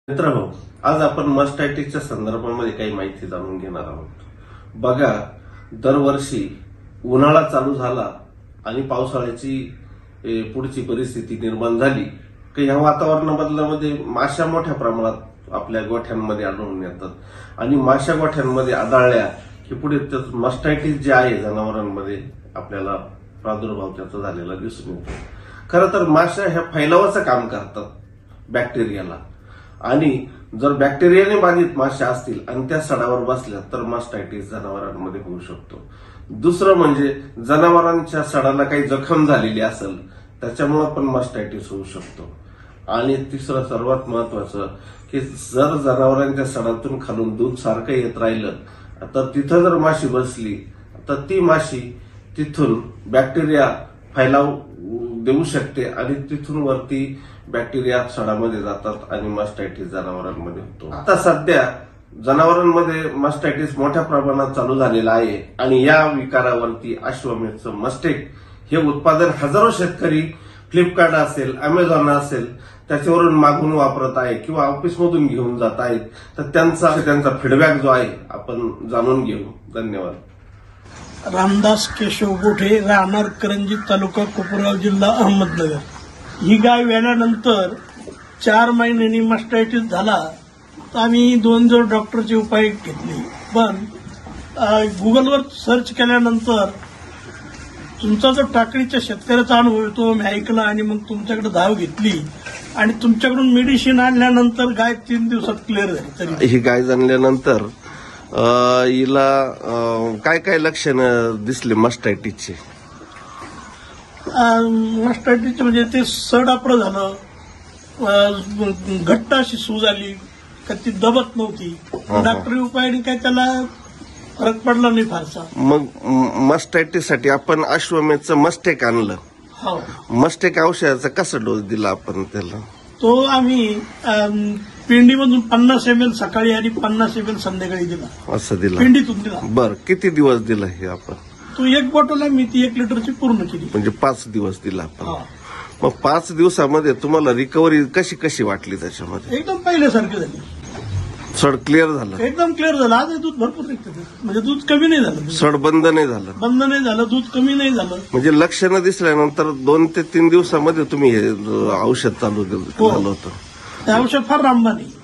मित्रांनो, आज आपण मास्टायटिसच्या संदर्भामध्ये काही माहिती जाणून घेणार आहोत। बघा, दरवर्षी उन्हाळा चालू झाला आणि पावसाळ्याची पुढची परिस्थिती निर्माण झाली की ह्या वातावरण बदलामध्ये माशा मोठ्या प्रमाणात आपल्या गोठ्यांमध्ये आढळून येतात आणि माशा गोठ्यांमध्ये आढळल्या की पुढे मास्टायटिस जे आहे जनावरांमध्ये आपल्याला प्रादुर्भाव त्याचा झालेला दिसून येतो। खरं तर माशा ह्या फैलावाचं काम करतात बॅक्टेरियाला, आणि जर बॅक्टेरियाने बाधित माशा असतील आणि त्या सडावर बसल्या तर मास्टायटिस जनावरांमध्ये होऊ शकतो। दुसरं म्हणजे जनावरांच्या सडाला काही जखम झालेली असेल त्याच्यामुळे पण मास्टायटिस होऊ शकतो। आणि तिसरं सर्वात महत्वाचं की जर जनावरांच्या सडातून खालून दूध सारखं येत राहिलं तर तिथं जर माशी बसली तर ती माशी तिथून बॅक्टेरिया फैलाव देऊ शकते आणि तिथून वरती बॅक्टेरिया सडामध्ये जातात आणि मास्टायटिस जनावरांमध्ये होतो। आता सध्या जनावरांमध्ये मास्टायटिस मोठ्या प्रमाणात चालू झालेला आहे आणि या विकारावरती अश्वमेधचं मस्टेक हे उत्पादन हजारो शेतकरी फ्लिपकार्ट असेल, अमेझॉन असेल त्याच्यावरून मागून वापरत आहे किंवा ऑफिसमधून घेऊन जात आहेत। तर त्यांचा फीडबॅक जो आहे आपण जाणून घेऊ। धन्यवाद। रामदास केशव गोठे, राहणार करंजी, तालुका कोपरगाव, जिल्हा अहमदनगर। ही गाय वेल्यानंतर 4 महिन्यांनी मास्टायटिस झाला तर आम्ही 2 डॉक्टरचे उपाय घेतले, पण गुगलवर सर्च केल्यानंतर तुमचा जो टाकळीच्या शेतकऱ्याचा अनुभव येतो मी ऐकला आणि मग तुमच्याकडे धाव घेतली आणि तुमच्याकडून मेडिसिन आणल्यानंतर गाय 3 दिवसात क्लिअर झाली। तरी ही गाय जाणल्यानंतर हिला काय काय लक्षणं दिसले मास्टायटिसचे? मास्टायटिसचे म्हणजे ते सड आपलं झालं, घट्ट अशी सूज आली का ती दबत नव्हती। डॉक्टरी उपायाने काय त्याला फरक पडला नाही फारसा। मग मास्टायटिससाठी आपण अश्वमेधचं मस्टेक आणलं। हो, मस्टेक औषधाचा कसा डोस दिला आपण त्याला? तो आम्ही पिंडीमधून 50 ml सकाळी आणि 50 ml संध्याकाळी दिला। असं दिला? पिंडीतून दिला। बर, किती दिवस दिला हे आपण? तो 1 बॉटल मी ती 1 लिटरची पूर्ण केली, म्हणजे 5 दिवस दिला आपण। मग 5 दिवसामध्ये तुम्हाला रिकव्हरी कशी कशी वाटली? त्याच्यामध्ये एकदम पहिल्यासारखी झाली, सड क्लिअर झालं, एकदम क्लिअर झालं। आज दूध भरपूर निघतं, म्हणजे दूध कमी नाही झालं, सड बंद नाही झालं, बंद नाही झालं, दूध कमी नाही झालं। म्हणजे लक्षणं दिसल्यानंतर 2 ते 3 दिवसामध्ये तुम्ही हे औषध चालू केलं होतं? ते औषध फार रामबाण आहे।